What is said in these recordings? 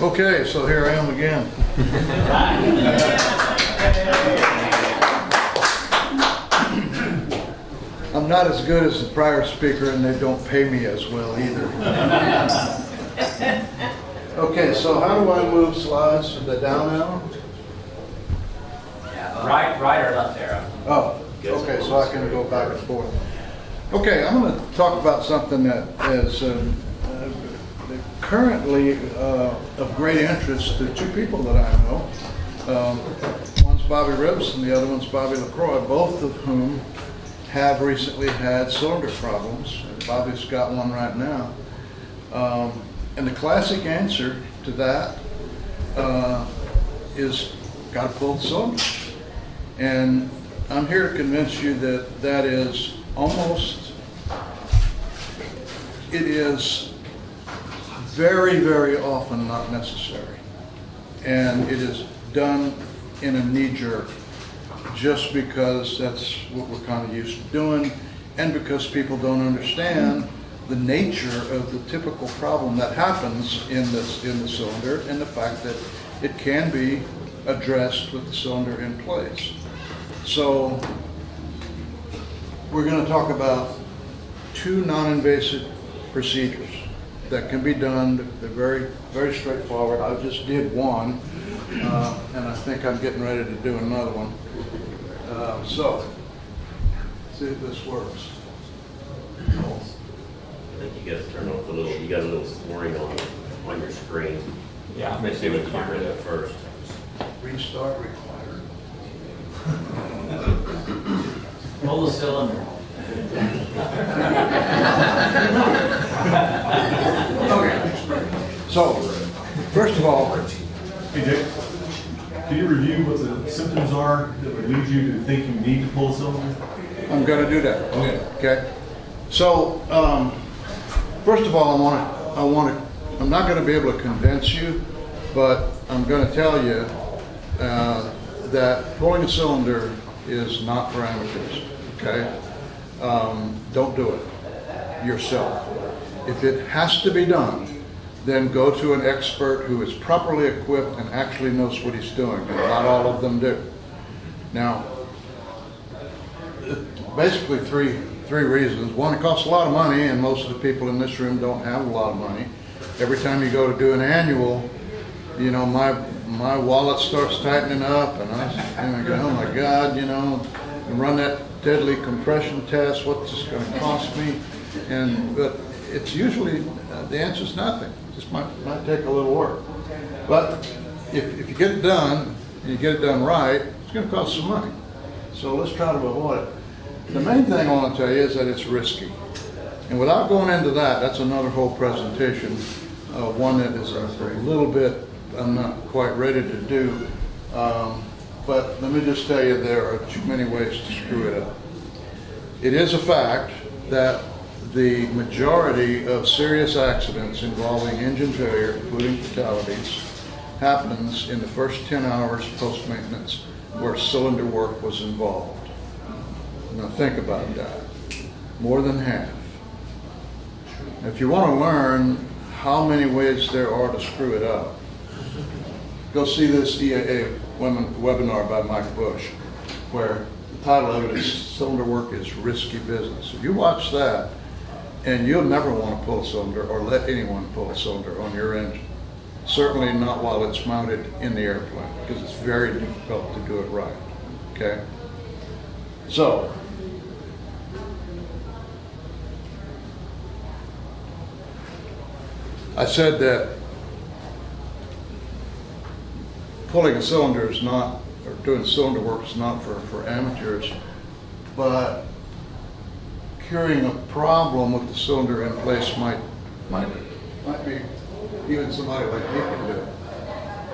Okay, so here I am again. I'm not as good as the prior speaker, and they don't pay me as well either. Okay, so how do I move slides? The down arrow? Right or left arrow. Oh, okay, so I can go back and forth. Okay, I'm going to talk about something that is currently of great interest to two people that I know. One's Bobby Ribs and the other one's Bobby LaCroix, both of whom have recently had cylinder problems. Bobby's got one right now. And the classic answer to that is got to pull the cylinder. And I'm here to convince you that that is it is very, very often not necessary. And it is done in a knee-jerk just because that's what we're kind of used to doing, and because people don't understand the nature of the typical problem that happens in the cylinder, and the fact that it can be addressed with the cylinder in place. So we're going to talk about two non-invasive procedures that can be done. They're very, very straightforward. I just did one, and I think I'm getting ready to do another one. So, see if this works. I think you guys turn off you got a little warning on your screen. Yeah. Let's see what you get rid of first. Restart required. Pull the cylinder. Okay. So, first of all, Hey Dick, can you review what the symptoms are that would lead you to think you need to pull a cylinder? I'm going to do that. Okay. So, first of all, I'm not going to be able to convince you, but I'm going to tell you that pulling a cylinder is not for amateurs. Okay. Don't do it yourself. If it has to be done, then go to an expert who is properly equipped and actually knows what he's doing, and not all of them do. Now, basically three reasons. One, it costs a lot of money, and most of the people in this room don't have a lot of money. Every time you go to do an annual, you know, my wallet starts tightening up, and I go, oh my God, you know, and run that deadly compression test. What's this going to cost me? But it's usually the answer is nothing. It just might take a little work. But if you get it done and you get it done right, it's going to cost some money. So let's try to avoid it. The main thing I want to tell you is that it's risky. And without going into that, that's another whole presentation, one that is a little bit I'm not quite ready to do. But let me just tell you, there are too many ways to screw it up. It is a fact that the majority of serious accidents involving engine failure, including fatalities, happens in the first 10 hours post-maintenance where cylinder work was involved. Now think about that. More than half. If you want to learn how many ways there are to screw it up, go see this EAA webinar by Mike Bush, where the title of it is Cylinder Work is Risky Business. If you watch that, and you'll never want to pull a cylinder or let anyone pull a cylinder on your engine. Certainly not while it's mounted in the airplane, because it's very difficult to do it right, okay? So, I said that pulling a cylinder is not, or doing cylinder work is not for amateurs, but curing a problem with the cylinder in place might be even somebody like me can do it.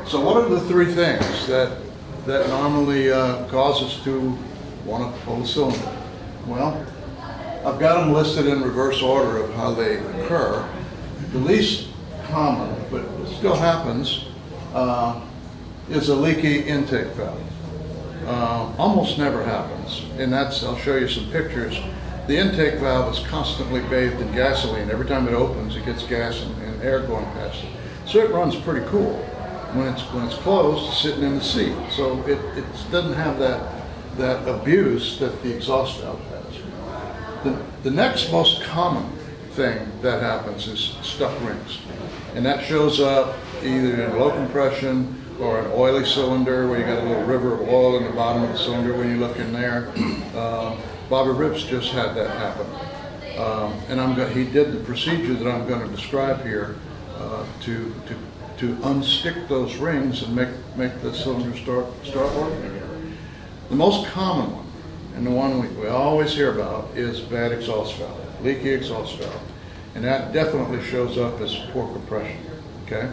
So what are the three things that normally cause us to want to pull the cylinder? Well, I've got them listed in reverse order of how they occur. The least common, but it still happens, is a leaky intake valve. Almost never happens, and I'll show you some pictures. The intake valve is constantly bathed in gasoline. Every time it opens, it gets gas and air going past it. So it runs pretty cool. When it's closed, it's sitting in the seat. So it doesn't have that abuse that the exhaust valve has. The next most common thing that happens is stuck rings. And that shows up either in low compression or an oily cylinder where you got a little river of oil in the bottom of the cylinder when you look in there. Bobby Rips just had that happen. And he did the procedure that I'm going to describe here to unstick those rings and make the cylinder start working again. The most common one, and the one we always hear about, is bad exhaust valve, leaky exhaust valve. And that definitely shows up as poor compression, okay?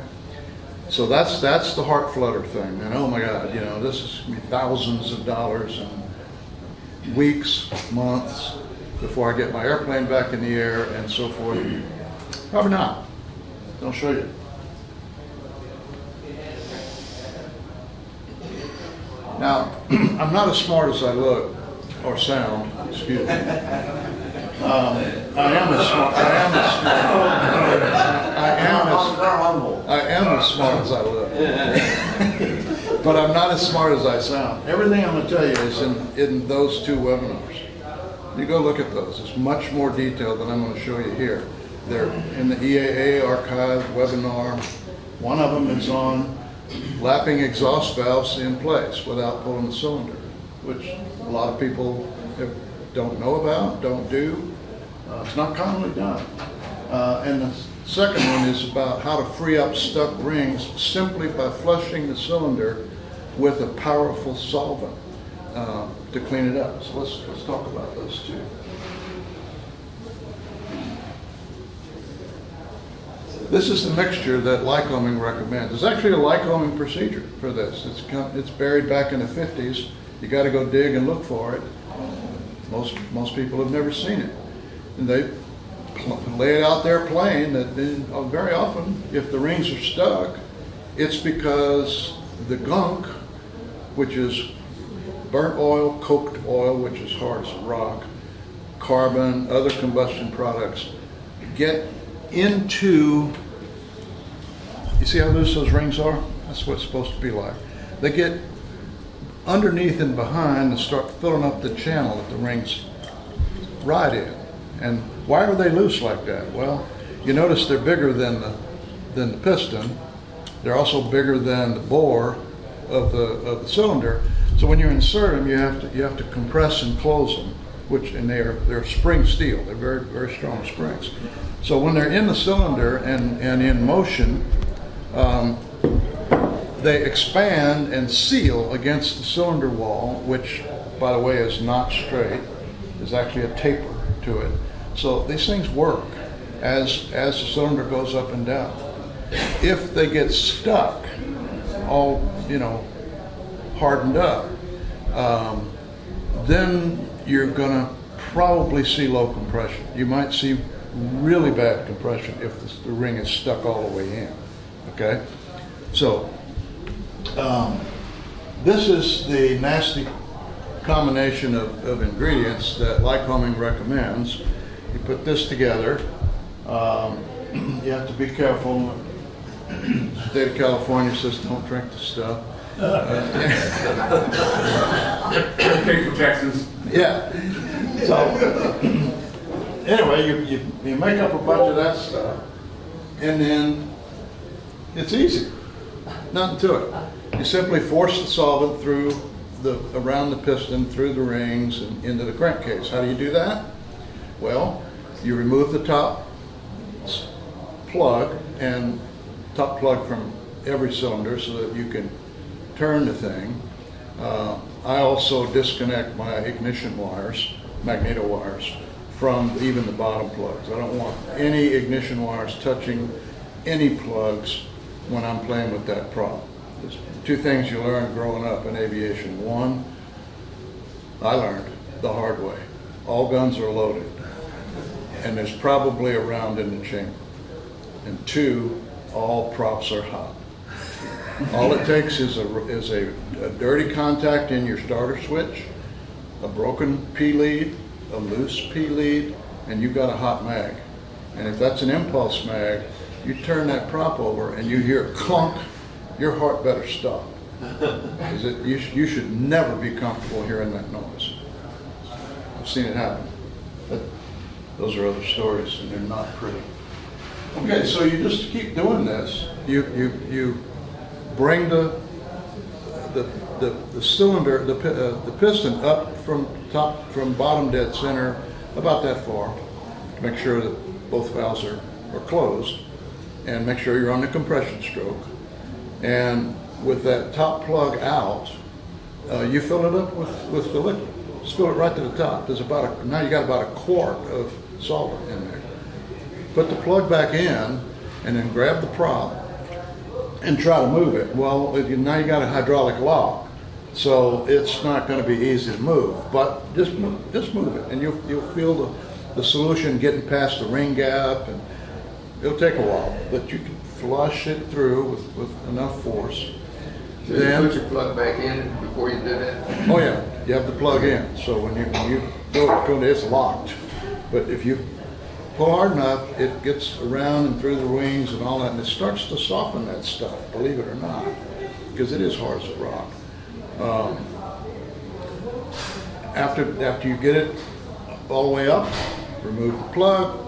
So that's the heart flutter thing. And oh my God, this is gonna be thousands of dollars and weeks, months before I get my airplane back in the air and so forth. Probably not. I'll show you. Now, I'm not as smart as I look or sound, excuse me. I am as smart as I look. But I'm not as smart as I sound. Everything I'm going to tell you is in those two webinars. You go look at those. It's much more detailed than I'm going to show you here. They're in the EAA archive webinar. One of them is on lapping exhaust valves in place without pulling the cylinder, which a lot of people don't know about, don't do. It's not commonly done. And the second one is about how to free up stuck rings simply by flushing the cylinder with a powerful solvent to clean it up. So let's talk about those two. This is the mixture that Lycoming recommends. There's actually a Lycoming procedure for this. It's buried back in the 50s. You got to go dig and look for it. Most people have never seen it. And they lay it out there plain that very often, if the rings are stuck, it's because the gunk, which is burnt oil, coked oil, which is hard as a rock, carbon, other combustion products, get into, you see how loose those rings are? That's what it's supposed to be like. They get underneath and behind and start filling up the channel that the rings ride in. And why are they loose like that? Well, you notice they're bigger than the piston. They're also bigger than the bore of the cylinder. So when you insert them, you have to compress and close them, and they're spring steel. They're very, very strong springs. So when they're in the cylinder and in motion, they expand and seal against the cylinder wall, which, by the way, is not straight. There's actually a taper to it. So these things work as the cylinder goes up and down. If they get stuck, all hardened up, then you're gonna probably see low compression. You might see really bad compression if the ring is stuck all the way in. Okay, so this is the nasty combination of ingredients that Lycoming recommends. You put this together. You have to be careful. The state of California says don't drink the stuff. Okay, for Texans. Yeah. So anyway, you make up a bunch of that stuff, and then it's easy. Nothing to it. You simply force the solvent through around the piston, through the rings, and into the crankcase. How do you do that? Well, you remove the top plug from every cylinder so that you can turn the thing. I also disconnect my ignition wires, magneto wires, from even the bottom plugs. I don't want any ignition wires touching any plugs when I'm playing with that prop. There's two things you learn growing up in aviation. One, I learned the hard way. All guns are loaded, and there's probably a round in the chamber. And two, all props are hot. All it takes is a dirty contact in your starter switch, a broken P lead, a loose P lead, and you've got a hot mag. And if that's an impulse mag, you turn that prop over and you hear clunk, your heart better stop. 'Cause you should never be comfortable hearing that noise. I've seen it happen. But those are other stories and they're not pretty. Okay, so you just keep doing this. You bring the cylinder, the piston up from bottom dead center, about that far, to make sure that both valves are closed, and make sure you're on the compression stroke. And with that top plug out, you fill it up with the liquid. Just fill it right to the top. There's now you got about a quart of solvent in there. Put the plug back in, and then grab the prop and try to move it. Well, now you got a hydraulic lock, so it's not going to be easy to move. But just move it, and you'll feel the solution getting past the ring gap, and it'll take a while, but you can flush it through with enough force. So you put your plug back in before you do that? Oh yeah, you have the plug in, so when you go, it's locked. But if you pull hard enough, it gets around and through the wings and all that, and it starts to soften that stuff, believe it or not, because it is hard as a rock. After you get it all the way up, remove the plug,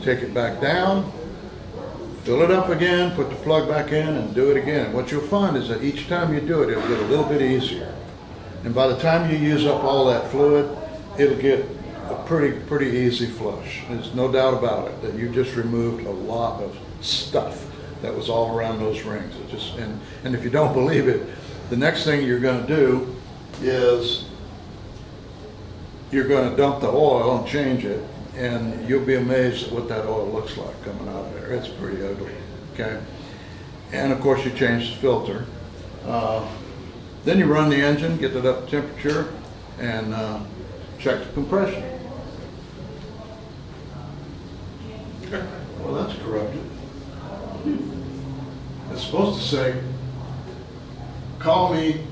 take it back down, fill it up again, put the plug back in, and do it again. What you'll find is that each time you do it, it'll get a little bit easier. And by the time you use up all that fluid, it'll get a pretty easy flush. There's no doubt about it that you just removed a lot of stuff that was all around those rings. And if you don't believe it, the next thing you're going to do is you're going to dump the oil and change it, and you'll be amazed at what that oil looks like coming out of there. It's pretty ugly, okay? And of course you change the filter. Then you run the engine, get it up to temperature, and check the compression. Well, that's corrupted. It's supposed to say, call me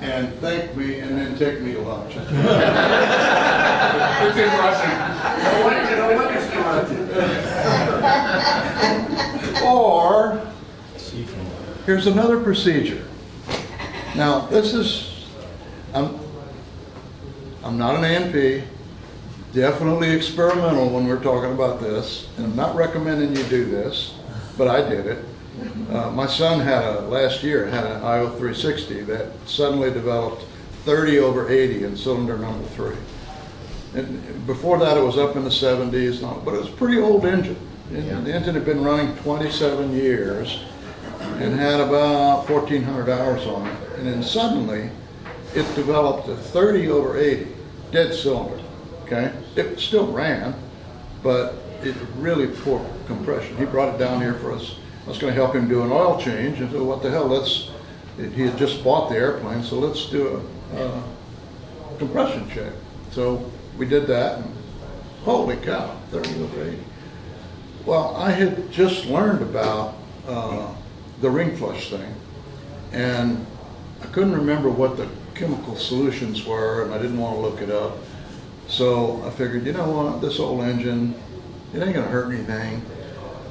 and thank me and then take me to lunch. It's in Russian. Or, here's another procedure. Now, this is, I'm not an A&P, definitely experimental when we're talking about this, and I'm not recommending you do this, but I did it. My son last year had an IO 360 that suddenly developed 30/80 in cylinder number 3. And before that it was up in the 70s, but it was a pretty old engine. The engine had been running 27 years and had about 1,400 hours on it. And then suddenly it developed a 30/80 dead cylinder, okay? It still ran, but it really poor compression. He brought it down here for us. I was going to help him do an oil change, and so what the hell, he had just bought the airplane, so let's do a compression check. So we did that, and holy cow, 30/80. Well, I had just learned about the ring flush thing, and I couldn't remember what the chemical solutions were, and I didn't want to look it up. So I figured, you know what, this old engine, it ain't going to hurt anything.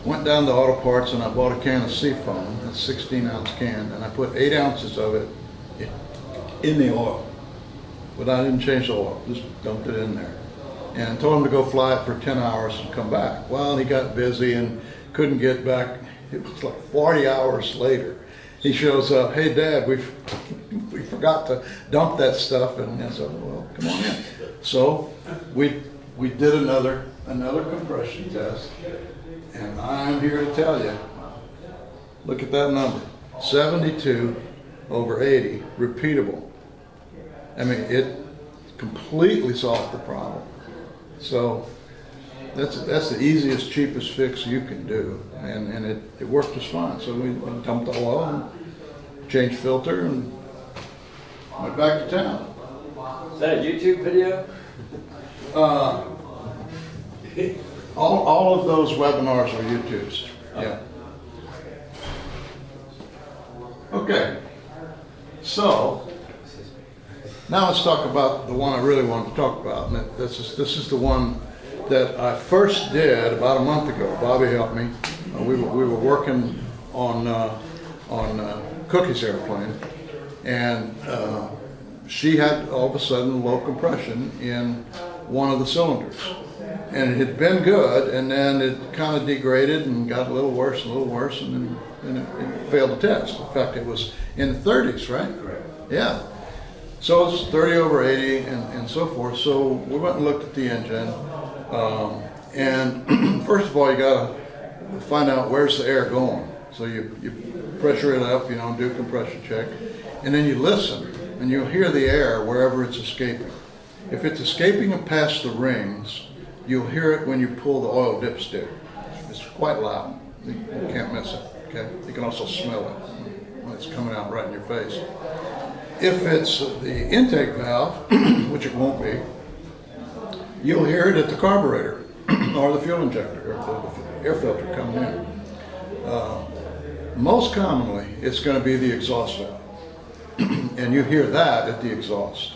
Went down to Auto Parts and I bought a can of Seafoam, a 16-ounce can, and I put 8 ounces of it in the oil. But I didn't change the oil, just dumped it in there. And told him to go fly it for 10 hours and come back. Well, he got busy and couldn't get back. It was like 40 hours later. He shows up, hey Dad, we forgot to dump that stuff. And I said, well, come on in. So we did another compression test. And I'm here to tell you, look at that number, 72/80, repeatable. I mean, it completely solved the problem. So that's the easiest, cheapest fix you can do, and it worked just fine. So we dumped the oil and changed filter and went back to town. Is that a YouTube video? All of those webinars are YouTubes. Yeah. Okay. So now let's talk about the one I really wanted to talk about. And this is the one that I first did about a month ago. Bobby helped me. we were working on Cookie's airplane, and she had all of a sudden low compression in one of the cylinders. And it had been good, and then it kind of degraded and got a little worse, and then it failed the test. In fact, it was in the 30s, right? Correct. Yeah. So it's 30 over 80 and so forth. So we went and looked at the engine. And first of all, you got to find out where's the air going. So you pressure it up, do a compression check. And then you listen, and you'll hear the air wherever it's escaping. If it's escaping past the rings, you'll hear it when you pull the oil dipstick. It's quite loud. You can't miss it, okay? You can also smell it when it's coming out right in your face. If it's the intake valve, which it won't be, you'll hear it at the carburetor or the fuel injector or the air filter coming in. Most commonly, it's going to be the exhaust valve. And you hear that at the exhaust.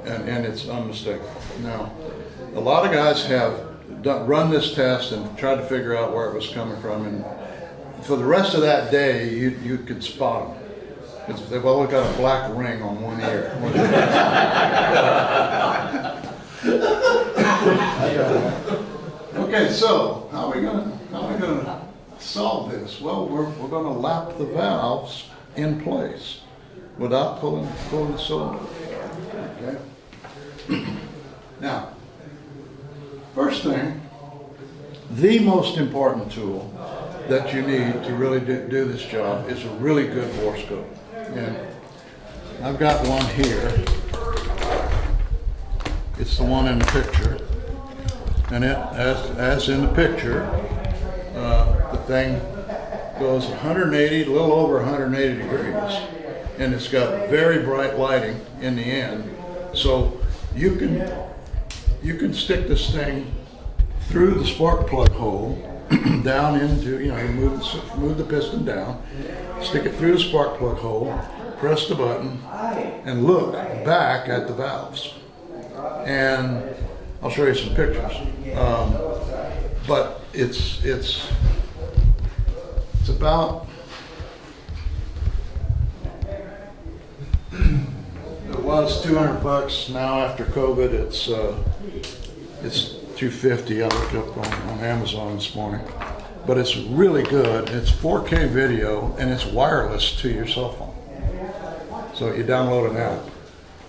And it's unmistakable. Now, a lot of guys have run this test and tried to figure out where it was coming from, and for the rest of that day, you could spot them. They've all got a black ring on one ear. Okay, so how are we gonna solve this? Well, we're gonna lap the valves in place without pulling the cylinder. Okay. Now, first thing, the most important tool that you need to really do this job is a really good bore scope. And I've got one here. It's the one in the picture. And it, as in the picture, the thing goes 180, a little over 180 degrees. And it's got very bright lighting in the end. So you can stick this thing through the spark plug hole down into, you move the piston down, stick it through the spark plug hole, press the button, and look back at the valves. And I'll show you some pictures. But it's about, it was $200. Now after COVID, it's $250. I looked up on Amazon this morning, but it's really good. It's 4K video and it's wireless to your cell phone. So you download an app,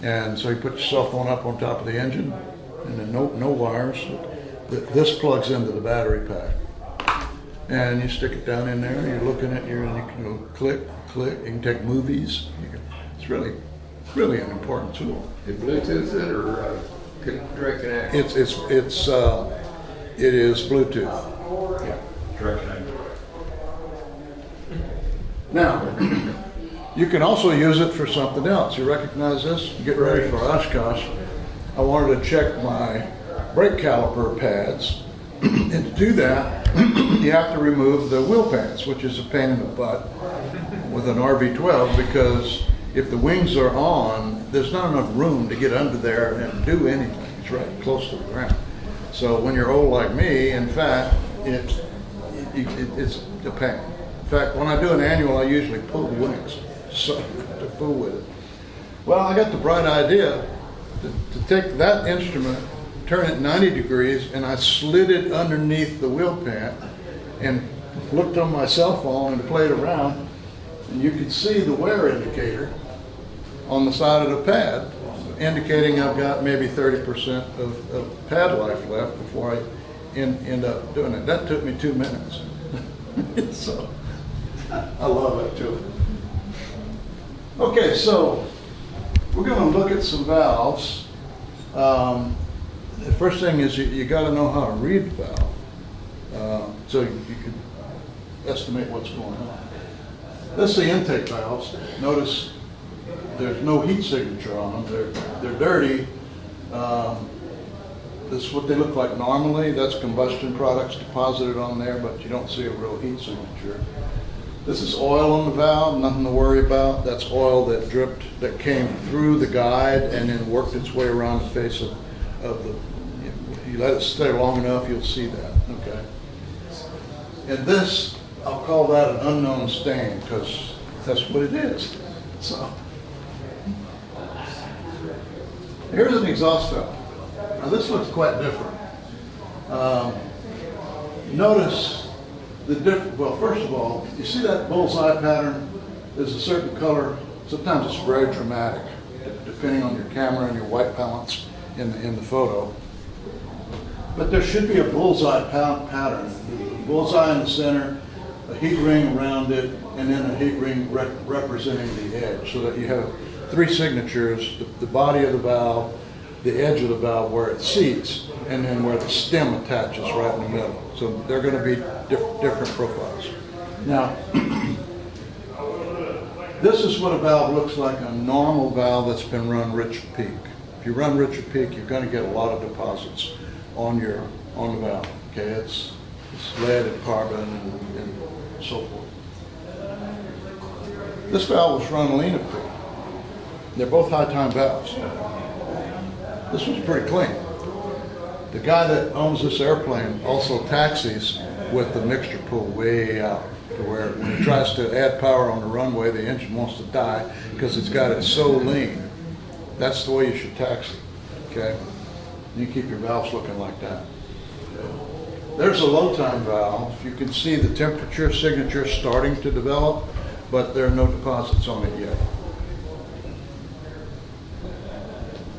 and so you put your cell phone up on top of the engine, and then no wires. This plugs into the battery pack, and you stick it down in there. You're looking at and you can go click. You can take movies. It's really an important tool. Is Bluetooth it or direct connect? It is Bluetooth. Yeah, direct connect. Now, you can also use it for something else. You recognize this? Get ready for Oshkosh. I wanted to check my brake caliper pads, and to do that, you have to remove the wheel pants, which is a pain in the butt with an RV12, because if the wings are on, there's not enough room to get under there and do anything. It's right close to the ground. So when you're old like me and fat, it's a pain. In fact, when I do an annual, I usually pull the wings so to fool with it. Well, I got the bright idea to take that instrument, turn it 90 degrees, and I slid it underneath the wheel pant and looked on my cell phone and played around, and you could see the wear indicator on the side of the pad, indicating I've got maybe 30% of pad life left before I end up doing it. That took me 2 minutes. So I love that tool. Okay, so we're going to look at some valves. The first thing is you got to know how to read the valve, so you can estimate what's going on. This is the intake valves. Notice there's no heat signature on them. They're dirty. This is what they look like normally. That's combustion products deposited on there, but you don't see a real heat signature. This is oil on the valve, nothing to worry about. That's oil that came through the guide and then worked its way around the face of the, if you let it stay long enough, you'll see that, okay? And this, I'll call that an unknown stain, because that's what it is. So, here's an exhaust valve. Now this looks quite different. Notice the well, first of all, you see that bullseye pattern? There's a certain color. Sometimes it's very dramatic, depending on your camera and your white balance in the photo. But there should be a bullseye pattern. Bullseye in the center, a heat ring around it, and then a heat ring representing the edge, so that you have three signatures: the body of the valve, the edge of the valve where it seats, and then where the stem attaches right in the middle. So they're going to be different profiles. Now, this is what a valve looks like, a normal valve that's been run Richard Peak. If you run Richard Peak, you're going to get a lot of deposits on the valve. Okay, it's lead and carbon and so forth. This valve was run Lena Peak. They're both high time valves. This one's pretty clean. The guy that owns this airplane also taxis with the mixture pull way out, to where when he tries to add power on the runway, the engine wants to die because it's got it so lean. That's the way you should taxi, okay? You keep your valves looking like that. There's a low time valve. You can see the temperature signature starting to develop, but there are no deposits on it yet.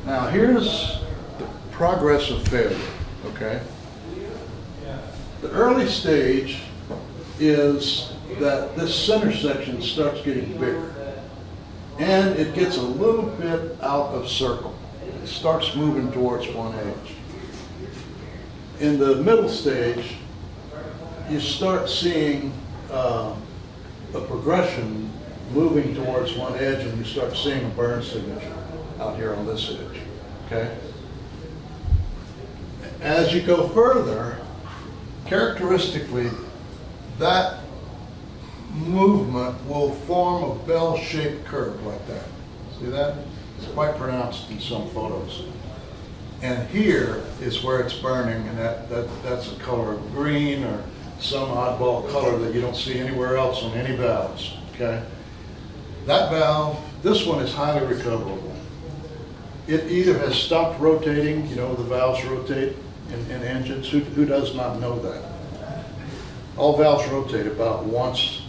Now here's the progress of failure, okay? The early stage is that this center section starts getting bigger, and it gets a little bit out of circle. It starts moving towards one edge. In the middle stage, you start seeing a progression moving towards one edge, and you start seeing a burn signature out here on this edge, okay? As you go further, characteristically, that movement will form a bell-shaped curve like that. See that? It's quite pronounced in some photos. And here is where it's burning, and that's a color of green or some oddball color that you don't see anywhere else on any valves, okay? That valve, this one is highly recoverable. It either has stopped rotating, you know, the valves rotate in engines. Who does not know that? All valves rotate about once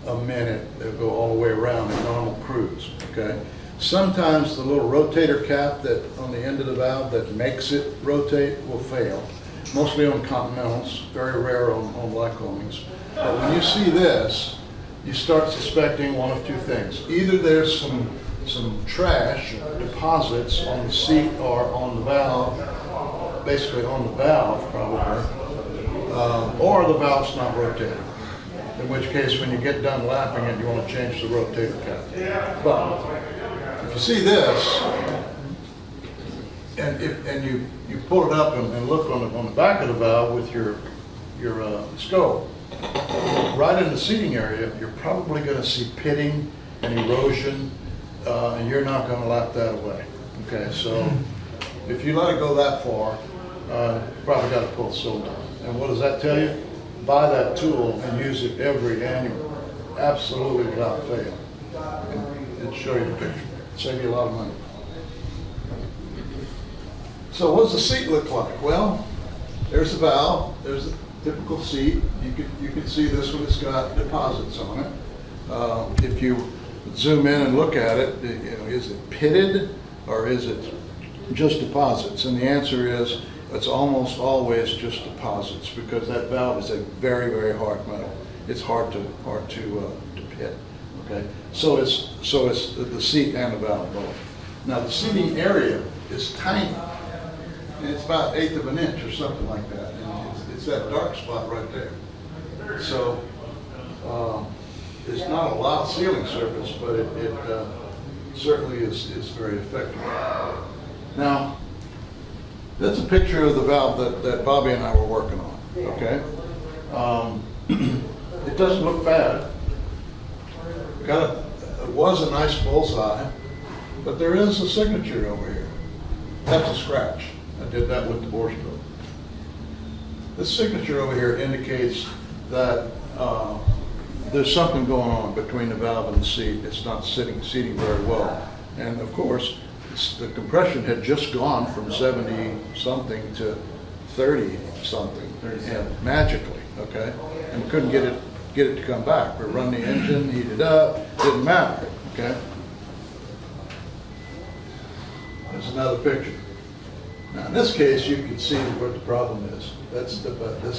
a minute. They'll go all the way around in normal cruise, okay? Sometimes the little rotator cap that on the end of the valve that makes it rotate will fail, mostly on Continentals, very rare on Lycomings. But when you see this, you start suspecting one of two things. Either there's some trash deposits on the seat or on the valve, basically on the valve probably, or the valve's not rotating. In which case, when you get done lapping it, you want to change the rotator cap. But if you see this, and you pull it up and look on the back of the valve with your scope, right in the seating area, you're probably going to see pitting and erosion, and you're not going to lap that away. Okay, so if you let it go that far, you probably got to pull the cylinder. And what does that tell you? Buy that tool and use it every annual, absolutely without fail. And it'll show you the picture. Save you a lot of money. So what does the seat look like? Well, there's the valve. There's a typical seat. You can see this one has got deposits on it. If you zoom in and look at it, you know, is it pitted or is it just deposits? And the answer is it's almost always just deposits, because that valve is a very, very hard metal. It's hard to pit. Okay, so it's the seat and the valve both. Now the seating area is tiny. It's about 1/8 of an inch or something like that. And it's that dark spot right there. So it's not a lot of sealing surface, but it certainly is very effective. Now, that's a picture of the valve that Bobby and I were working on, okay? It doesn't look bad. It was a nice bullseye, but there is a signature over here. That's a scratch. I did that with the bore stroke. This signature over here indicates that there's something going on between the valve and the seat. It's not seating very well. And of course, the compression had just gone from 70 something to 30 something, and magically, okay? And we couldn't get it to come back. We run the engine, heat it up, didn't matter, okay? There's another picture. Now in this case, you can see what the problem is. This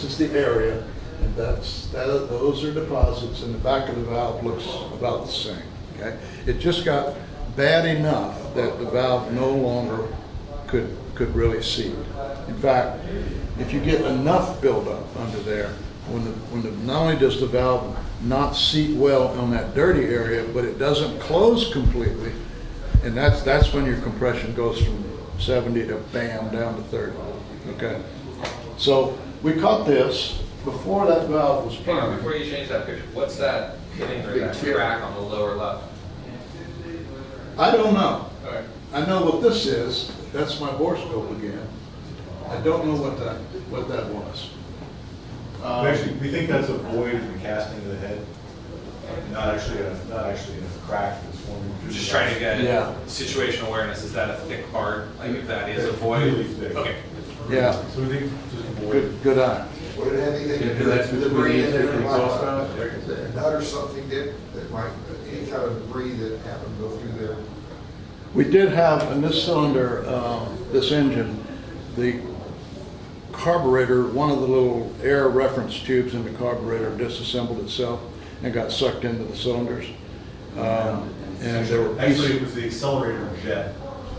is the area, and those are deposits, and the back of the valve looks about the same, okay? It just got bad enough that the valve no longer could really seat. In fact, if you get enough buildup under there, not only does the valve not seat well on that dirty area, but it doesn't close completely, and that's when your compression goes from 70 to bam down to 30. Okay, so we caught this before that valve was Hang on, primed. before you change that picture, what's that hitting or that crack on the lower left? I don't know. Okay. I know what this is. That's my borescope again. I don't know what that was. Actually, we think that's a void in the casting of the head, not actually a crack that's forming. I'm just trying to get Yeah. situational awareness. Is that a thick part? Like if that is a void? Really thick. Okay. Yeah, So we think just a void. good eye. Would it have anything to do That's with between debris the in there, intake and like exhaust a nut or something that might, any kind of debris that happened to go through there? We did have in this cylinder, this engine, the carburetor, one of the little air reference tubes in the carburetor disassembled itself and got sucked into the cylinders. And there were Actually, pieces. it was the accelerator jet.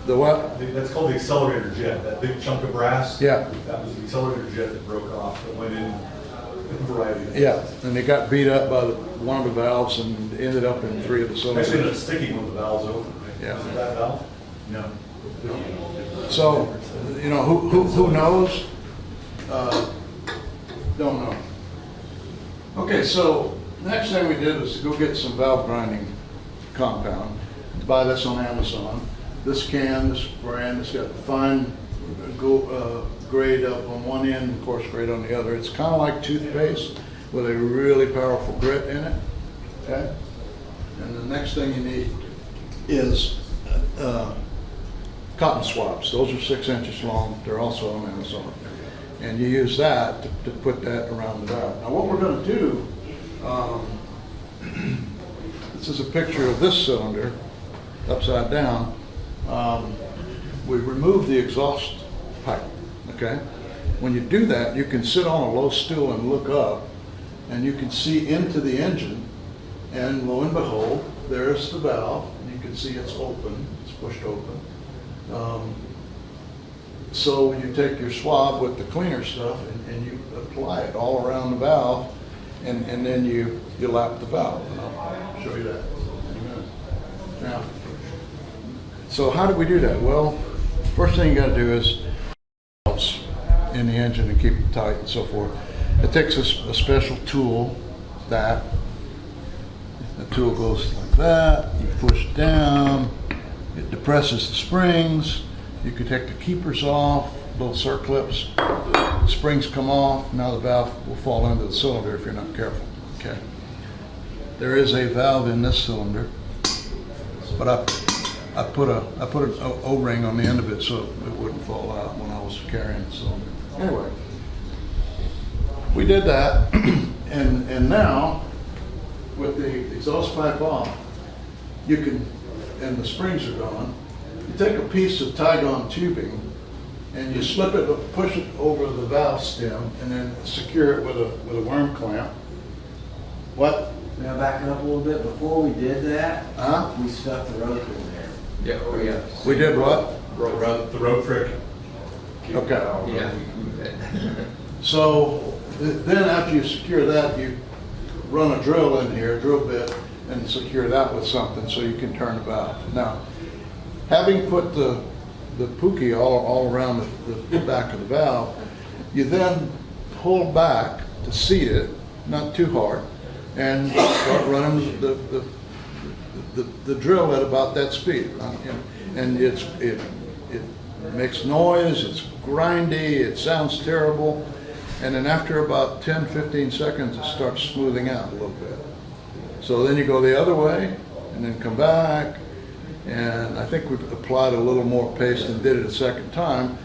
The what? That's called the accelerator jet, that big chunk of brass. Yeah. That was the accelerator jet that broke off, that went in a variety of. Yeah, and they got beat up by one of the valves and ended up in 3 of the Actually, ended up cylinders. sticking when the valves open. Yeah. Was it that valve? No. So, you know, who knows? Don't know. Okay, so next thing we did was to go get some valve grinding compound. Buy this on Amazon. This brand, it's got fine grade up on one end, coarse grade on the other. It's kind of like toothpaste with a really powerful grit in it. Okay? And the next thing you need is cotton swabs. Those are 6 inches long. They're also on Amazon. And you use that to put that around the valve. Now what we're going to do, this is a picture of this cylinder upside down. We remove the exhaust pipe, okay? When you do that, you can sit on a low stool and look up, and you can see into the engine, and lo and behold, there's the valve, and you can see it's open, it's pushed open. So you take your swab with the cleaner stuff and you apply it all around the valve, and then you lap the valve. And I'll show you that in a minute. Now, so how do we do that? Well, first thing you got to do is valves in the engine and keep it tight and so forth. It takes a special tool that the tool goes like that. You push down, it depresses the springs. You can take the keepers off, little circlips. The springs come off. Now the valve will fall into the cylinder if you're not careful. Okay. There is a valve in this cylinder, but I put an O-ring on the end of it so it wouldn't fall out when I was carrying the cylinder. Anyway, we did that, and now with the exhaust pipe off, you can, and the springs are gone. You take a piece of Tygon tubing and you slip it, push it over the valve stem, and then secure it with a worm clamp. What? Now backing up a little bit, before we did that, Huh? we stuck the rotor in there. Yeah. Oh yeah. We did what? The road trick. Okay. Yeah. So then after you secure that, you run a drill in here, a drill bit, and secure that with something so you can turn the valve. Now, having put the pookie all around the back of the valve, you then pull back to seat it, not too hard, and start running the drill at about that speed. And it makes noise, it's grindy, it sounds terrible, And then after about 10, 15 seconds, it starts smoothing out a little bit. So then you go the other way and then come back. And I think we applied a little more paste and did it a second time.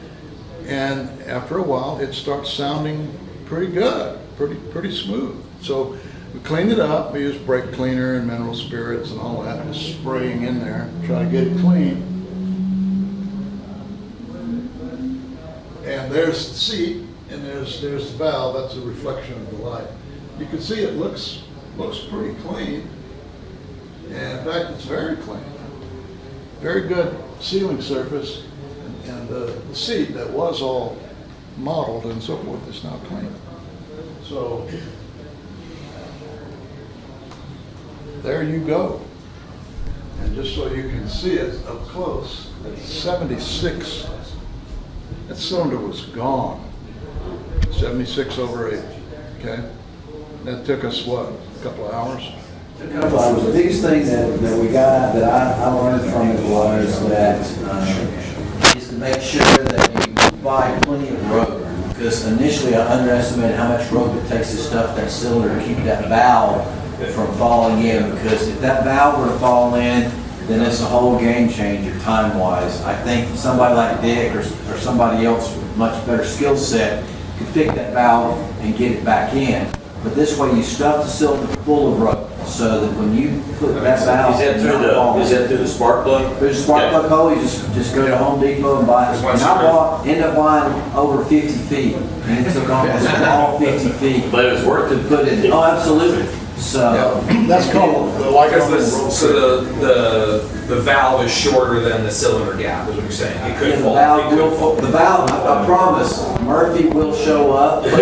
And after a while, it starts sounding pretty good, pretty smooth. So we cleaned it up. We used brake cleaner and mineral spirits and all that, just spraying in there, try to get it clean. And there's the seat, and there's the valve. That's a reflection of the light. You can see it looks pretty clean. And in fact, it's very clean. Very good sealing surface, and the seat that was all modeled and so forth is now clean. So there you go. And just so you can see it up close, at 76, that cylinder was gone. 76/80, okay? That took us, what, a couple of hours? A couple hours. The biggest thing that we got, that I learned from it was that, is to make sure that you buy plenty of rope. Because initially I underestimated how much rope it takes to stuff that cylinder to keep that valve from falling in. Because if that valve were to fall in, then it's a whole game changer time-wise. I think somebody like Dick or somebody else with much better skill set could pick that valve and get it back in. But this way you stuff the cylinder full of rope, so that when you put that valve Is that through the spark plug? there's a spark plug hole, you just go to Home Depot and buy it. And I ended up buying over 50 feet, and it took almost all 50 feet But it was worth to it. put it. Oh, absolutely. So, That's called the like. So the valve is shorter than the cylinder gap, is what you're saying. It yeah, could the fall. valve will fall. The valve, I promise, Murphy will show up. And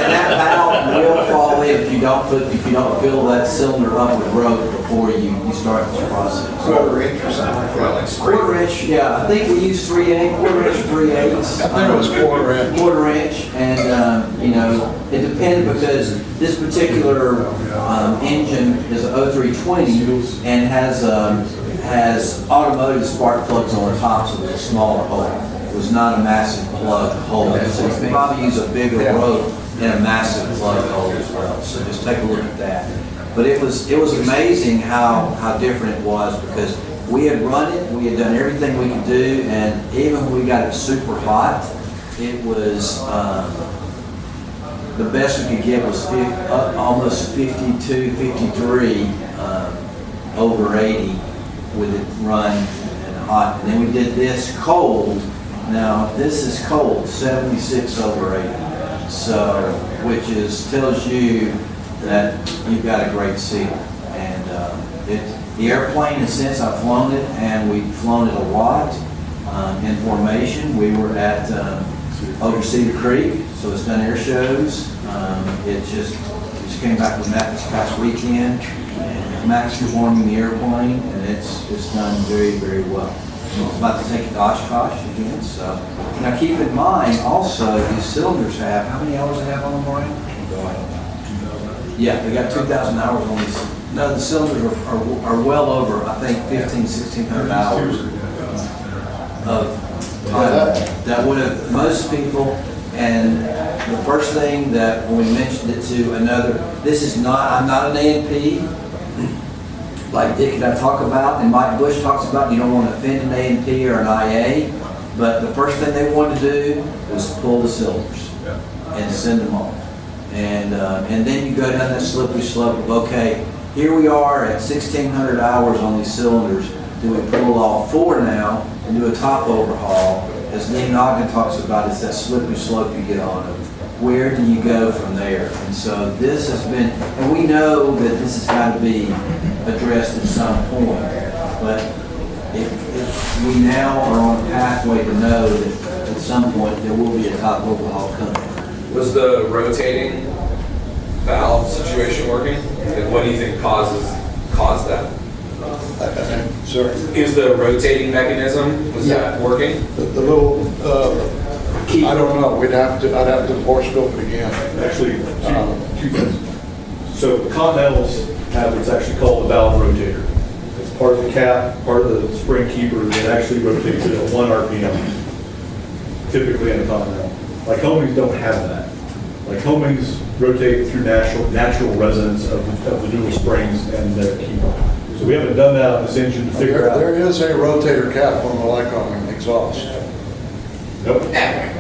that valve will fall in if you don't fill that cylinder up with rope before you start this process. Quarter-inch or something like that. Quarter inch, yeah, I think we used 3/8, quarter inch, 3/8. I think it was quarter inch. Quarter inch, and, you know, it depended because this particular engine is an 0320 and has automotive spark plugs on the top, so it's a smaller hole. It was not a massive plug hole, so you can probably use a bigger rope and a massive plug hole as well. So just take a look at that. But it was amazing how different it was, because we had run it, we had done everything we could do, and even when we got it super hot, it was, the best we could get was almost 52, 53 over 80 with it run and hot. And then we did this cold. Now this is cold, 76/80. So, which tells you that you've got a great seal. And the airplane, in a sense, I've flown it, and we've flown it a lot in formation. We were at over Cedar Creek, so it's done air shows. It just came back with that this past weekend, and Max was warming the airplane, and it's done very, very well. It's about to take it to Oshkosh again. So now keep in mind also these cylinders have, how many hours they have on them, Brian? Yeah, they got 2,000 hours on these. No, the cylinders are well over, I think, 1,600 hours of time. That would have, most people, and the first thing that when we mentioned it to another, I'm not an A&P, like Dick and I talk about, and Mike Bush talks about, you don't want to offend an A&P or an IA, but the first thing they wanted to do was pull the cylinders and send them off. And then you go down that slippery slope of, okay, here we are at 1,600 hours on these cylinders. Do we pull all four now and do a top overhaul? As Dean Ogden talks about, it's that slippery slope you get on of where do you go from there? And so this has been, and we know that this has got to be addressed at some point, but if we now are on a pathway to know that at some point there will be a top overhaul coming. Was the rotating valve situation working? And what do you think caused that? Sir, Is the rotating mechanism, was that working? the little, I don't know, I'd have to horoscope it again. Actually, two things. So Continentals have what's actually called a valve rotator. It's part of the cap, part of the spring keeper that actually rotates it at 1 RPM, typically in a Continental. Like Homings don't have that. Like Homings rotate through natural resonance of the dual springs and the key. So we haven't done that on this engine to figure out. There is a rotator cap on the Lycoming exhaust. Nope.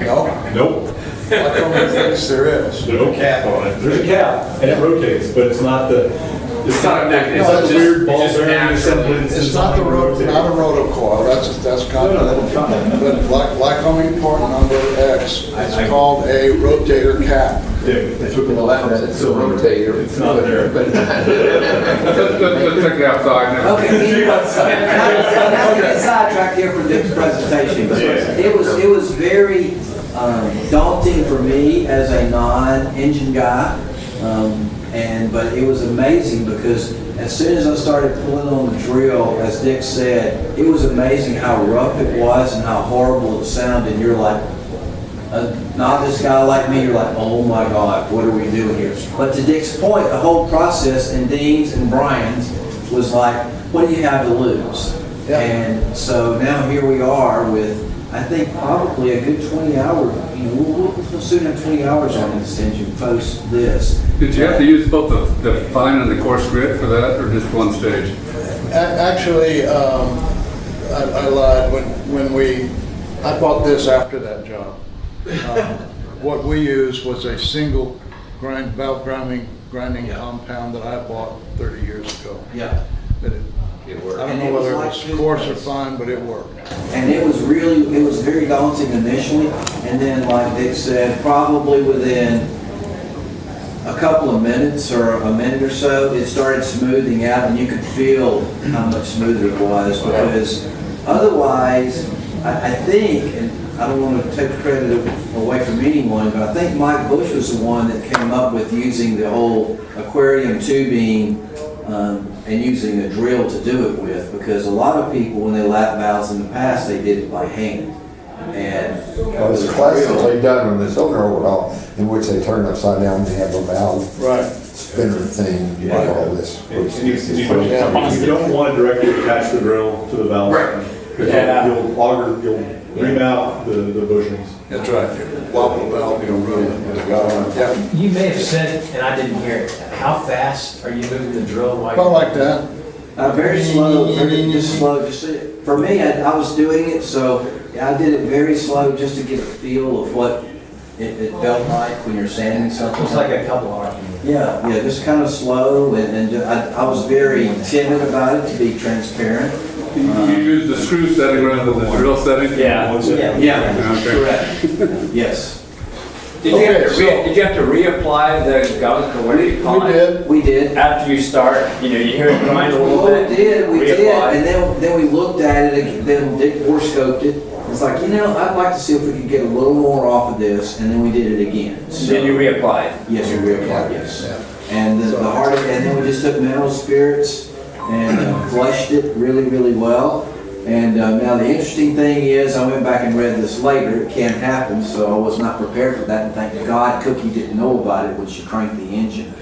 No? Nope. Lycoming thinks there is. There's no cap on it. There's a cap, and it rotates, but it's not the. It's not a mechanism, It's not it's the just- weird ball it's just bearing naturally. assembly. It's not the not a rotocoil, that's continental. But Lycoming port number X, it's called a rotator cap. Yeah, they took the Well, that's a rotator. It's not there. But- Let's take it outside now. Okay, anyway, not to get sidetracked here for Dick's presentation, but it was very daunting for me as a non-engine guy. But it was amazing because as soon as I started pulling on the drill, as Dick said, it was amazing how rough it was and how horrible it sounded. You're like, a novice guy like me, you're like, oh my God, what are we doing here? But to Dick's point, the whole process, and Dean's and Brian's, was like, what do you have to lose? Yeah. And so now here we are with, I think, probably a good 20 hour, we'll soon have 20 hours on this engine post this. Did you have to use both the fine and the coarse grit for that, or just one stage? Actually, I lied, I bought this after that job. What we used was a single valve grinding compound that I bought 30 years ago. Yeah. That I don't know whether it was coarse or fine, but it worked. And it was very daunting initially, and then like Dick said, probably within a couple of minutes or a minute or so, it started smoothing out and you could feel how much smoother it was, because otherwise, I think, and I don't want to take credit away from anyone, but I think Mike Bush was the one that came up with using the whole aquarium tubing and using a drill to do it with, because a lot of people, when they lap valves in the past, they did it by hand. And Well, it's classically done on this older overhaul, in which they turn upside down and they have a valve Right. spinner thing, you know, all this. And you don't want to directly attach the drill to the valve. Right. Because you'll ream out the bushings. That's right. Wobble valve, you'll ruin it. Yeah. You may have said, and I didn't hear it, how fast are you moving the drill while About like that. very slow, just slow. For me, I was doing it, so I did it very slow just to get a feel of what it felt like when you're sanding something. It's like a couple hours. Yeah, just kind of slow, and I was very timid about it, to be transparent. You use the screw setting rather than the drill setting? Yeah. Yeah, Okay. correct, yes. Did you have to reapply the gunk, or what do you call We it? did. We did. After you start, you know, you hear it grind a little Oh, bit. we did, reapply. and then we looked at it, again, then Dick scoped it. It's like, I'd like to see if we could get a little more off of this, and then we did it again. So- Then you reapplied. Yes, we reapplied, yes. And and then we just took mineral spirits and flushed it really, really well. And now the interesting thing is, I went back and read this later, it can't happen, so I was not prepared for that, and thank God Cookie didn't know about it when she cranked the engine.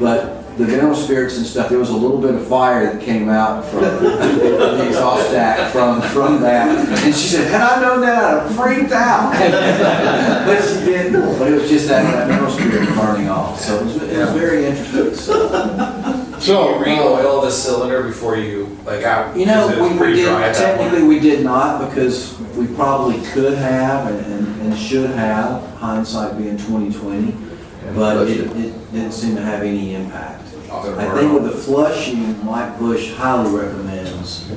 But the mineral spirits and stuff, there was a little bit of fire that came out from the exhaust stack from that. And she said, had I known that, I'd have freaked out. But she didn't, but it was just that mineral spirit burning off, so it was very interesting. So, You re-oil the cylinder before you, like, out? You know, because it's we pretty did, dry at that point. technically we did not, because we probably could have and should have, hindsight being 2020, but it didn't seem to have any impact. I think with the flushing, Mike Bush highly recommends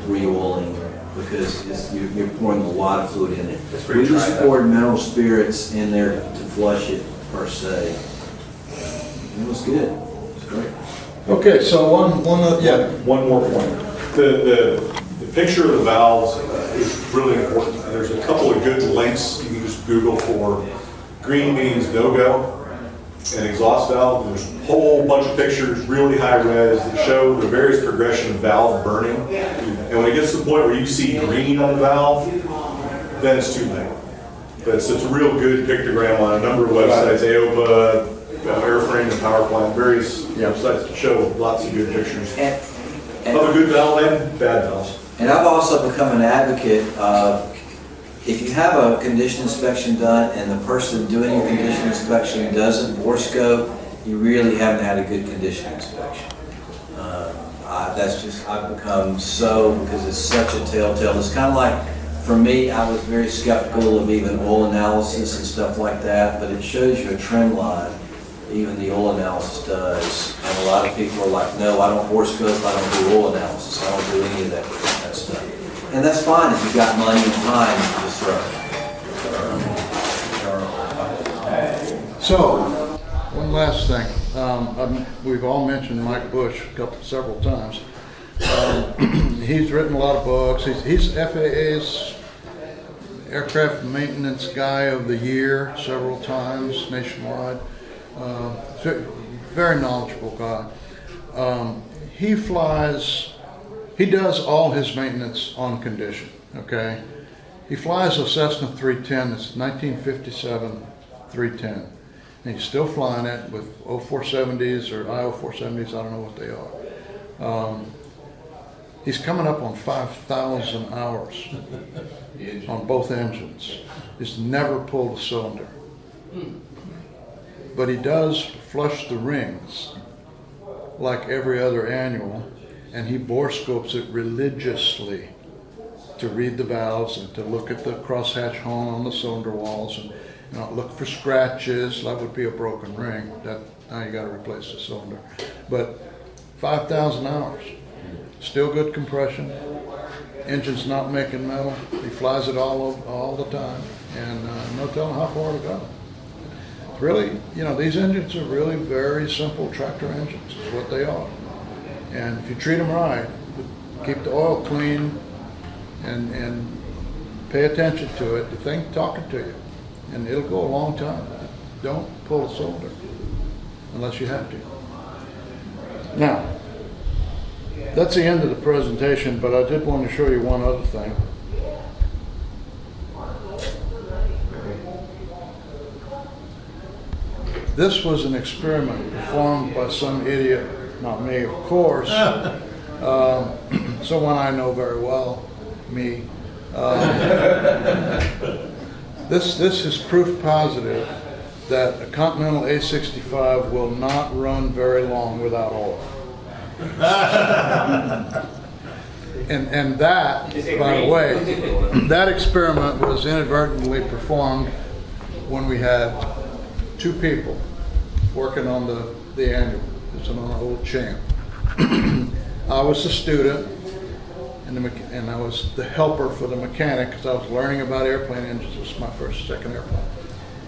re-oiling, because you're pouring a lot of fluid in it. It's pretty We dry just at that poured mineral spirits in there to flush it per se. It was good, it was great. okay, so yeah. One more point. The picture of the valves is really important. There's a couple of good links you can just Google for. Green means no-go, and exhaust valve. There's a whole bunch of pictures, really high res, that show the various progression of valve burning. And when it gets to the point where you see green on the valve, then it's too late. But it's a real good pictogram on a number of websites, AOPA, Airframe and Power Plant, various websites that show lots of good pictures And of a good valve and bad valves. And I've also become an advocate of if you have a condition inspection done and the person doing your condition inspection doesn't bore scope, you really haven't had a good condition inspection. That's just, I've become so, because it's such a telltale. It's kind of like, for me, I was very skeptical of even oil analysis and stuff like that, but it shows you a trend line, even the oil analysis does. And a lot of people are like, no, I don't bore scope, I don't do oil analysis, I don't do any of that stuff. And that's fine if you've got money and time to throw. So, one last thing. We've all mentioned Mike Bush several times. He's written a lot of books. He's FAA's Aircraft Maintenance Guy of the Year several times nationwide. Very knowledgeable guy. He does all his maintenance on condition, okay? He flies a Cessna 310, it's 1957 310. And he's still flying it with 0470s or IO470s, I don't know what they are. He's coming up on 5,000 hours on both engines. He's never pulled a cylinder. But he does flush the rings like every other annual, and he bore scopes it religiously to read the valves and to look at the crosshatch hone on the cylinder walls and look for scratches. That would be a broken ring. Now you got to replace the cylinder. But 5,000 hours, still good compression. Engine's not making metal. He flies it all the time, and no telling how far to go. Really, these engines are really very simple tractor engines, is what they are. And if you treat them right, keep the oil clean, and pay attention to it, the thing talking to you, and it'll go a long time. Don't pull a cylinder unless you have to. Now, that's the end of the presentation, but I did want to show you one other thing. This was an experiment performed by some idiot, not me, of course, someone I know very well, me. This is proof positive that a Continental A65 will not run very long without oil. And that, by the way, that experiment was inadvertently performed when we had two people working on the annual. It's an old Champ. I was the student, and I was the helper for the mechanic because I was learning about airplane engines. This was my second airplane.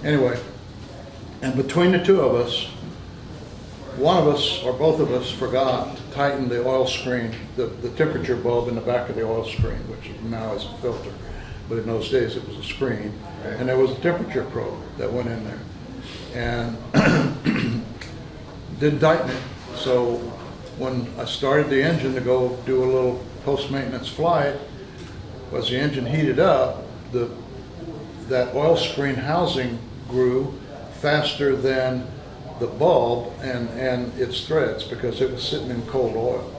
Anyway, and between the two of us, one of us or both of us forgot to tighten the oil screen, the temperature bulb in the back of the oil screen, which now is a filter, but in those days it was a screen, and there was a temperature probe that went in there, and didn't tighten it. So when I started the engine to go do a little post-maintenance flight, as the engine heated up, that oil screen housing grew faster than the bulb and its threads because it was sitting in cold oil.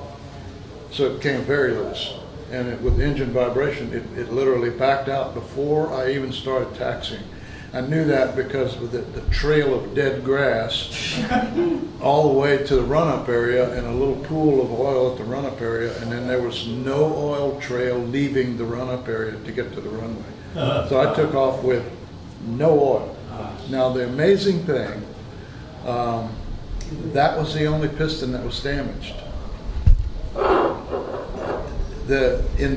So it came very loose. And with engine vibration, it literally backed out before I even started taxiing. I knew that because of the trail of dead grass all the way to the run-up area and a little pool of oil at the run-up area, and then there was no oil trail leaving the run-up area to get to the runway. So I took off with no oil. Now the amazing thing, that was the only piston that was damaged.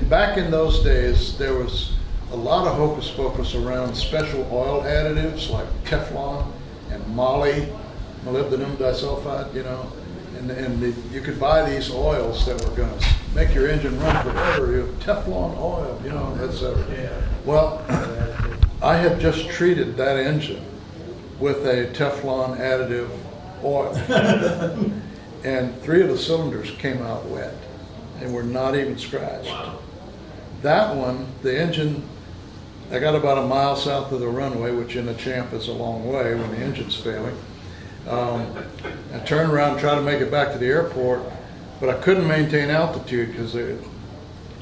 Back in those days, there was a lot of hocus pocus around special oil additives like Teflon and Moly, molybdenum disulfide, and you could buy these oils that were going to make your engine run forever. Teflon oil, etc. Well, I had just treated that engine with a Teflon additive oil, and 3 of the cylinders came out wet and were not even scratched. That one, the engine, I got about a mile south of the runway, which in a Champ is a long way when the engine's failing. I turned around and tried to make it back to the airport, but I couldn't maintain altitude because the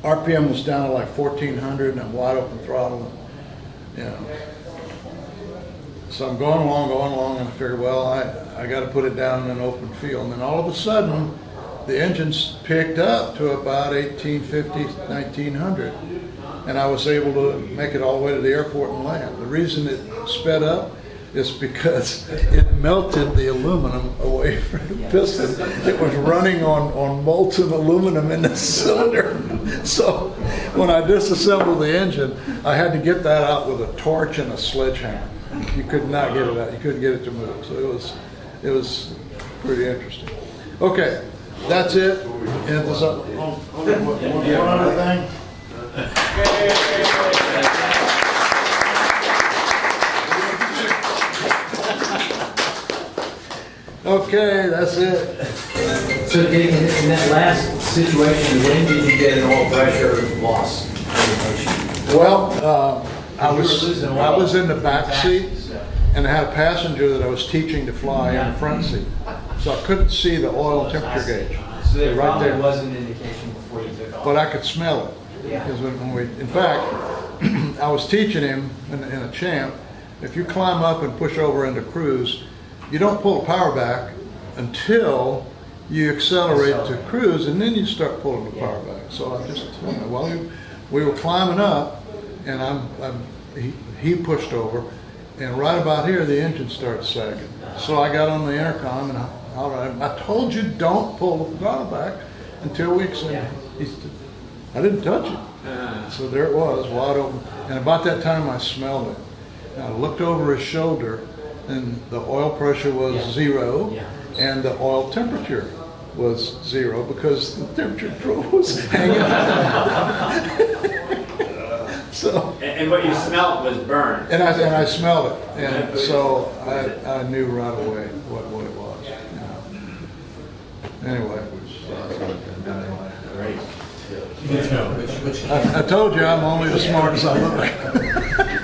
RPM was down to like 1,400 and I'm wide open throttle. you know. So I'm going along, and I figure, well, I got to put it down in an open field. And then all of a sudden, the engines picked up to about 1850, 1900. And I was able to make it all the way to the airport and land. The reason it sped up is because it melted the aluminum away from the piston. It was running on molten aluminum in the cylinder. So when I disassembled the engine, I had to get that out with a torch and a sledgehammer. You could not get it out. You couldn't get it to move. So it was pretty interesting. Okay, that's it. And there's one other thing. Okay, that's it. So in that last situation, when did you get an oil pressure loss indication? Well, I was in the back seat, and I had a passenger that I was teaching to fly in the front seat, so I couldn't see the oil temperature gauge. So there right probably there. was an indication before you took off. But I could smell it. Yeah. Because when we, in fact, I was teaching him in a champ, if you climb up and push over into cruise, you don't pull the power back until you accelerate to cruise, and then you start pulling the power back. So I just, while we were climbing up, and he pushed over, and right about here the engine started sagging. So I got on the intercom and I told you don't pull the throttle back until we accelerate. I didn't touch it. So there it was, wide open. And about that time I smelled it. And I looked over his shoulder, and the oil pressure was zero, and the oil temperature was zero because the temperature probe was hanging out. So, And what you smelled was burn. and I smelled it, and so I knew right away what it was. You know. Anyway, I told you I'm only as smart as I look.